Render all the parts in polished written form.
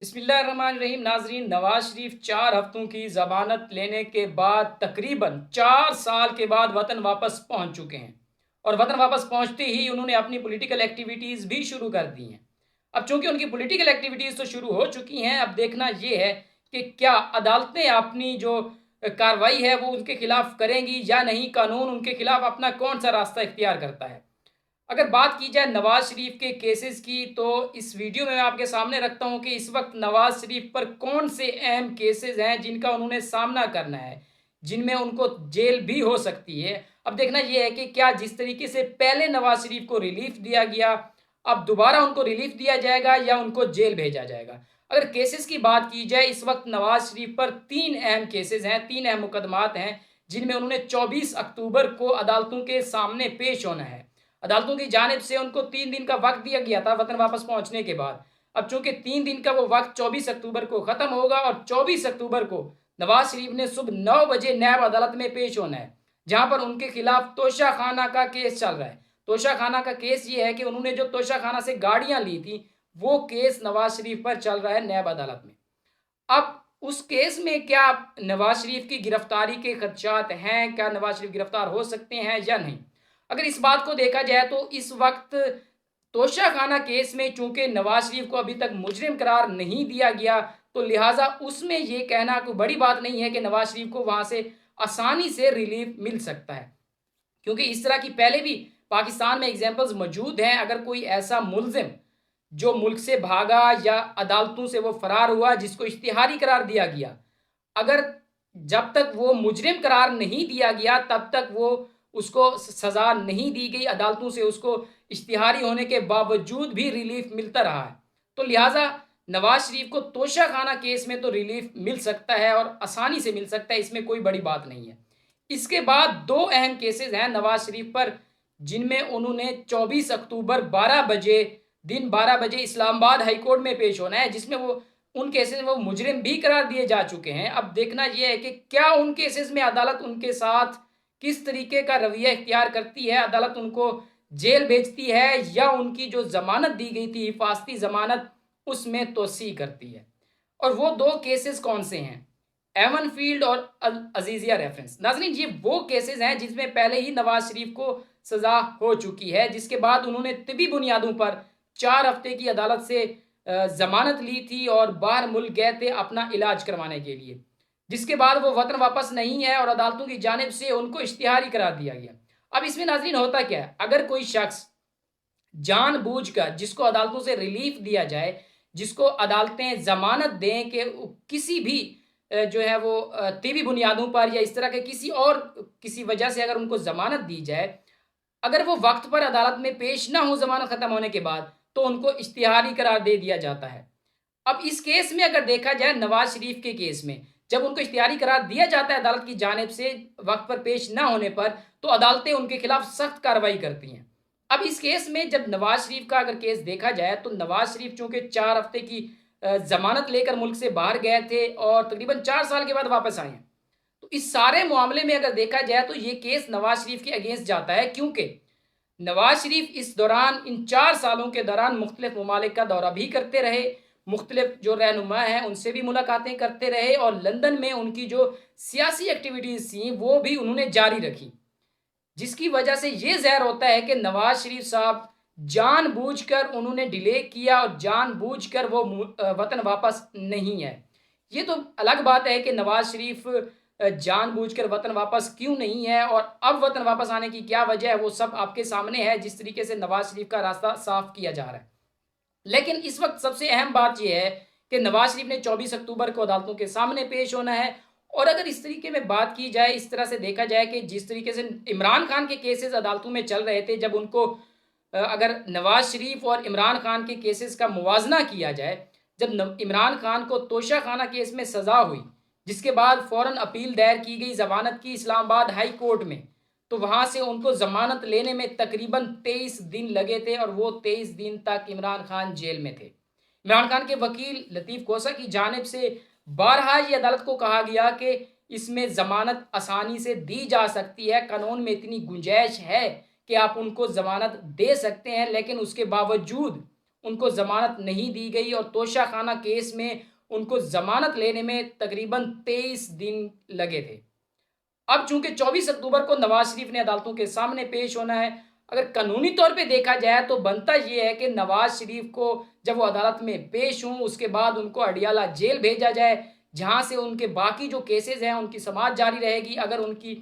बिस्मिल्लाहिर्रहमानिर्रहीम। नाजरीन, नवाज शरीफ 4 हफ्तों की जमानत लेने के बाद तकरीबन 4 साल के बाद वतन वापस पहुंच चुके हैं और वतन वापस पहुंचते ही उन्होंने अपनी पॉलिटिकल एक्टिविटीज़ भी शुरू कर दी हैं। अब चूंकि उनकी पॉलिटिकल एक्टिविटीज़ तो शुरू हो चुकी हैं, अब देखना यह है कि क्या अदालतें अपनी जो कार्रवाई है वो उनके खिलाफ करेंगी या नहीं, कानून उनके खिलाफ अपना कौन सा रास्ता इख्तियार करता है। अगर बात की जाए नवाज शरीफ के केसेस की, तो इस वीडियो में मैं आपके सामने रखता हूं कि इस वक्त नवाज शरीफ पर कौन से अहम केसेस हैं जिनका उन्होंने सामना करना है, जिनमें उनको जेल भी हो सकती है। अब देखना यह है कि क्या जिस तरीके से पहले नवाज शरीफ को रिलीफ दिया गया, अब दोबारा उनको रिलीफ दिया जाएगा या उनको जेल भेजा जाएगा। अगर केसेस की बात की जाए, इस वक्त नवाज शरीफ पर 3 अहम केसेस हैं, 3 अहम मुकदमात हैं, जिनमें उन्होंने 24 अक्टूबर को अदालतों के सामने पेश होना है। अदालतों की जानिब से उनको 3 दिन का वक्त दिया गया था वतन वापस पहुंचने के बाद। अब चूंकि 3 दिन का वो वक्त 24 अक्टूबर को खत्म होगा और 24 अक्टूबर को नवाज शरीफ ने सुबह 9 बजे नैब अदालत में पेश होना है, जहां पर उनके खिलाफ तोशा खाना का केस चल रहा है। तोशा खाना का केस ये है कि उन्होंने जो तोशा खाना से गाड़ियां ली थी, वो केस नवाज शरीफ पर चल रहा है नैब अदालत में। अब उस केस में क्या नवाज शरीफ की गिरफ्तारी के खदशात हैं, क्या नवाज शरीफ गिरफ्तार हो सकते हैं या नहीं। अगर इस बात को देखा जाए तो इस वक्त तोशा खाना केस में चूंकि नवाज शरीफ को अभी तक मुजरिम करार नहीं दिया गया, तो लिहाजा उसमें यह कहना कोई बड़ी बात नहीं है कि नवाज शरीफ को वहां से आसानी से रिलीफ मिल सकता है, क्योंकि इस तरह की पहले भी पाकिस्तान में एग्जाम्पल्स मौजूद हैं। अगर कोई ऐसा मुलजिम जो मुल्क से भागा या अदालतों से वो फरार हुआ, जिसको इश्तिहारी करार दिया गया, अगर जब तक वो मुजरिम करार नहीं दिया गया तब तक वो उसको सज़ा नहीं दी गई, अदालतों से उसको इश्तिहारी होने के बावजूद भी रिलीफ मिलता रहा है। तो लिहाजा नवाज शरीफ को तोशा खाना केस में तो रिलीफ मिल सकता है और आसानी से मिल सकता है, इसमें कोई बड़ी बात नहीं है। इसके बाद 2 अहम केसेस हैं नवाज शरीफ पर, जिनमें उन्होंने 24 अक्टूबर 12 बजे, दिन 12 बजे इस्लामाबाद हाईकोर्ट में पेश होना है, जिसमें वो उन केसेस में वो मुजरिम भी करार दिए जा चुके हैं। अब देखना यह है कि क्या उन केसेस में अदालत उनके साथ किस तरीके का रवैया इख्तियार करती है, अदालत उनको जेल भेजती है या उनकी जो जमानत दी गई थी, हिफाजती जमानत, उसमें तोसी करती है। और वो 2 केसेस कौन से हैं? एवन फील्ड और अजीजिया रेफरेंस। नाजरीन, ये वो केसेस हैं जिसमें पहले ही नवाज शरीफ को सजा हो चुकी है, जिसके बाद उन्होंने तिबी बुनियादों पर 4 हफ्ते की अदालत से जमानत ली थी और बाहर मुल्क गए थे अपना इलाज करवाने के लिए, जिसके बाद वो वतन वापस नहीं है और अदालतों की जानिब से उनको इश्तिहारी करार दिया गया। अब इसमें नाजरीन होता क्या है, अगर कोई शख्स जानबूझकर, जिसको अदालतों से रिलीफ दिया जाए, जिसको अदालतें जमानत दें कि किसी भी जो है वो तिबी बुनियादों पर या इस तरह के किसी वजह से अगर उनको जमानत दी जाए, अगर वो वक्त पर अदालत में पेश ना हो जमानत खत्म होने के बाद, तो उनको इश्तिहारी करार दे दिया जाता है। अब इस केस में अगर देखा जाए, नवाज शरीफ के केस में जब उनको इश्तिहारी करार दिया जाता है अदालत की जानिब से वक्त पर पेश ना होने पर, तो अदालतें उनके खिलाफ सख्त कार्रवाई करती हैं। अब इस केस में जब नवाज शरीफ का अगर केस देखा जाए, तो नवाज शरीफ चूंकि 4 हफ्ते की जमानत लेकर मुल्क से बाहर गए थे और तकरीबन 4 साल के बाद वापस आए हैं, तो इस सारे मामले में अगर देखा जाए तो ये केस नवाज शरीफ के अगेंस्ट जाता है, क्योंकि नवाज शरीफ इस दौरान, इन 4 सालों के दौरान मुख्तलिफ ममालिक का दौरा भी करते रहे, मुख्तलिफ जो रहनुमा हैं उनसे भी मुलाकातें करते रहे और लंदन में उनकी जो सियासी एक्टिविटीज़ थी वो भी उन्होंने जारी रखी, जिसकी वजह से ये ज़हर होता है कि नवाज शरीफ साहब जानबूझकर उन्होंने डिले किया और जानबूझकर वो वतन वापस नहीं है। ये तो अलग बात है कि नवाज शरीफ जानबूझकर वतन वापस क्यों नहीं है और अब वतन वापस आने की क्या वजह है, वो सब आपके सामने है, जिस तरीके से नवाज शरीफ का रास्ता साफ किया जा रहा है। लेकिन इस वक्त सबसे अहम बात यह है कि नवाज शरीफ ने 24 अक्टूबर को अदालतों के सामने पेश होना है। और अगर इस तरीके में बात की जाए, इस तरह से देखा जाए कि जिस तरीके से इमरान खान के केसेस अदालतों में चल रहे थे, जब उनको अगर नवाज शरीफ और इमरान खान के केसेस का मुवाजना किया जाए, जब इमरान खान को तोशा खाना केस में सज़ा हुई, जिसके बाद फ़ौरन अपील दायर की गई ज़मानत की इस्लामाबाद हाई कोर्ट में, तो वहाँ से उनको ज़मानत लेने में तकरीबन 23 दिन लगे थे और वो 23 दिन तक इमरान खान जेल में थे। इमरान खान के वकील लतीफ़ कोसा की जानिब से बारहा ये अदालत को कहा गया कि इसमें ज़मानत आसानी से दी जा सकती है, कानून में इतनी गुंजाइश है कि आप उनको ज़मानत दे सकते हैं, लेकिन उसके बावजूद उनको जमानत नहीं दी गई और तोशाखाना केस में उनको जमानत लेने में तकरीबन 23 दिन लगे थे। अब चूंकि 24 अक्टूबर को नवाज शरीफ ने अदालतों के सामने पेश होना है, अगर कानूनी तौर पे देखा जाए तो बनता यह है कि नवाज शरीफ को जब वो अदालत में पेश हों उसके बाद उनको अडियाला जेल भेजा जाए, जहां से उनके बाकी जो केसेस हैं उनकी समाअत जारी रहेगी। अगर उनकी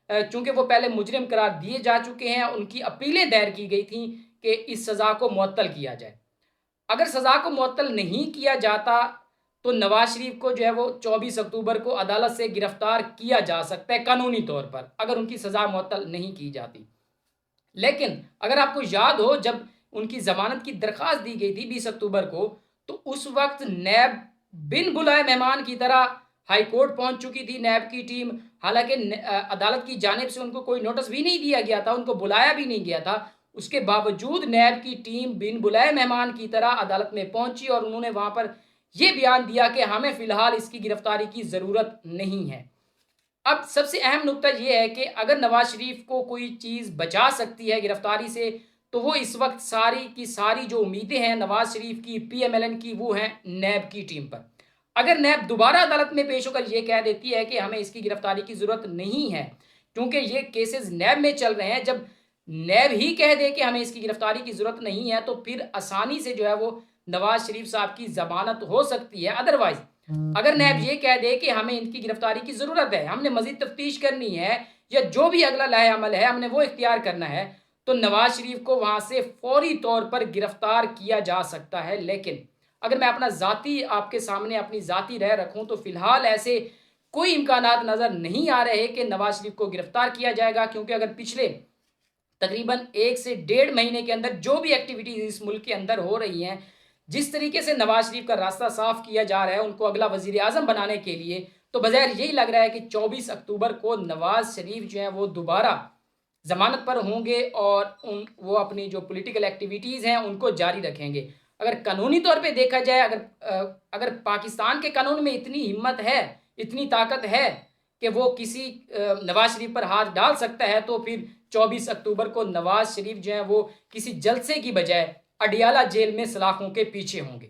चूंकि वो पहले मुजरिम करार दिए जा चुके हैं, उनकी अपीलें दायर की गई थी कि इस सज़ा को मुअत्तल किया जाए। अगर सज़ा को मुअत्तल नहीं किया जाता तो नवाज शरीफ को जो है वो 24 अक्टूबर को अदालत से गिरफ्तार किया जा सकता है कानूनी तौर पर, अगर उनकी सज़ा मुअत्तल नहीं की जाती। लेकिन अगर आपको याद हो, जब उनकी जमानत की दरख्वास्त दी गई थी 20 अक्टूबर को, तो उस वक्त नैब बिन बुलाए मेहमान की तरह हाई कोर्ट पहुंच चुकी थी नैब की टीम। हालांकि अदालत की जानिब से उनको कोई नोटिस भी नहीं दिया गया था, उनको बुलाया भी नहीं गया था। उसके बावजूद नैब की टीम बिन बुलाए मेहमान की तरह अदालत में पहुंची और उन्होंने वहां पर यह बयान दिया कि हमें फिलहाल इसकी गिरफ्तारी की ज़रूरत नहीं है। अब सबसे अहम नुकता यह है कि अगर नवाज शरीफ को कोई चीज़ बचा सकती है गिरफ्तारी से, तो वो इस वक्त सारी की सारी जो उम्मीदें हैं नवाज शरीफ की, पीएमएलएन की, वो हैं नैब की टीम पर। अगर नैब दोबारा अदालत में पेश होकर यह कह देती है कि हमें इसकी गिरफ्तारी की ज़रूरत नहीं है क्योंकि ये केसेस नैब में चल रहे हैं, जब नैब ही कह दे कि हमें इसकी गिरफ्तारी की ज़रूरत नहीं है तो फिर आसानी से जो है वो नवाज शरीफ साहब की ज़मानत हो सकती है। अदरवाइज अगर नैब ये कह दे कि हमें इनकी गिरफ्तारी की ज़रूरत है, हमने मज़ीद तफ्तीश करनी है या जो भी अगला लाहे अमल है हमने वो इख्तियार करना है, तो नवाज शरीफ को वहाँ से फौरी तौर पर गिरफ्तार किया जा सकता है। लेकिन अगर मैं अपना ज़ाती आपके सामने अपनी ज़ाती राय रखूँ तो फ़िलहाल ऐसे कोई इम्कानात नज़र नहीं आ रहे कि नवाज शरीफ को गिरफ्तार किया जाएगा, क्योंकि अगर पिछले तकरीबन 1 से 1.5 महीने के अंदर जो भी एक्टिविटीज़ इस मुल्क के अंदर हो रही हैं, जिस तरीके से नवाज शरीफ का रास्ता साफ किया जा रहा है उनको अगला वजीर आजम बनाने के लिए, तो बज़ाहिर यही लग रहा है कि 24 अक्टूबर को नवाज शरीफ जो है वो दोबारा जमानत पर होंगे और वो अपनी जो पॉलिटिकल एक्टिविटीज़ हैं उनको जारी रखेंगे। अगर कानूनी तौर पे देखा जाए, अगर पाकिस्तान के कानून में इतनी हिम्मत है, इतनी ताकत है कि वो किसी नवाज शरीफ पर हाथ डाल सकता है, तो फिर 24 अक्टूबर को नवाज शरीफ जो है वो किसी जलसे की बजाय अडियाला जेल में सलाखों के पीछे होंगे।